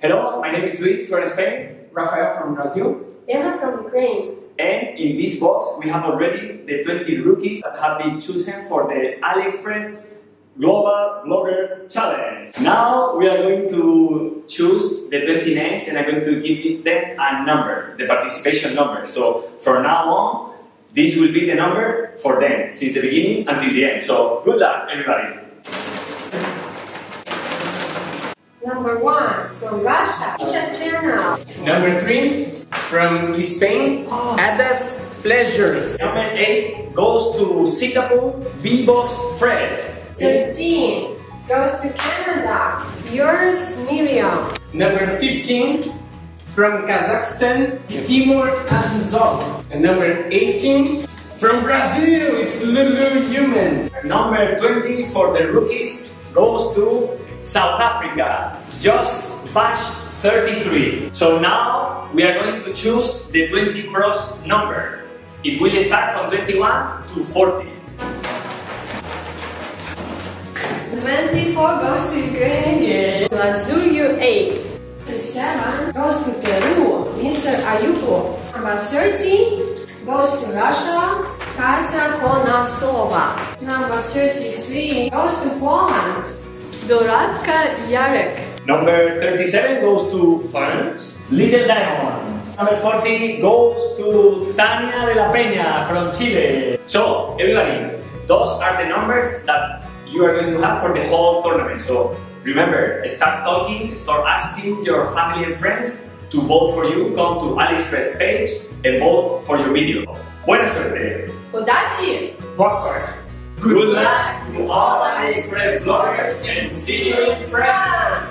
Hello, my name is Luis from Spain, Rafael from Brazil, Emma from Ukraine. and in this box we have already the 20 rookies that have been chosen for the AliExpress Global Bloggers Challenge. Now we are going to choose the 20 names and I'm going to give them a number, the participation number. So from now on, this will be the number for them since the beginning until the end. So good luck, everybody. Number 1 from Russia, Teacher Channel. number 3 from Spain, Ada's Pleasures, Number 8 goes to Singapore, B-Box Fred. 13 goes to Canada, yours Miriam. number 15 from Kazakhstan, Timur Azizov, and number 18 from Brazil, it's Lulu Human. Number 20 for the rookies goes to South Africa, Just Bash 33. So now we are going to choose the 20 pros number. It will start from 21 to 40. 24 goes to Ukraine again, Lazulio 8. 7 goes to Peru, Mr. Ayupo. Number 30 goes to Russia, Katya Konasova. Number 33 goes to Poland, Doratka Yarek. Number 37 goes to France, Little Diamond. Number 40 goes to Tania de la Peña from Chile. So, everybody, those are the numbers that you are going to have for the whole tournament. So, remember, start talking, start asking your family and friends to vote for you. Come to AliExpress page and vote for your video. Buena suerte! Удачи! Boa sorte. Good luck to all AliExpress bloggers and see you in France!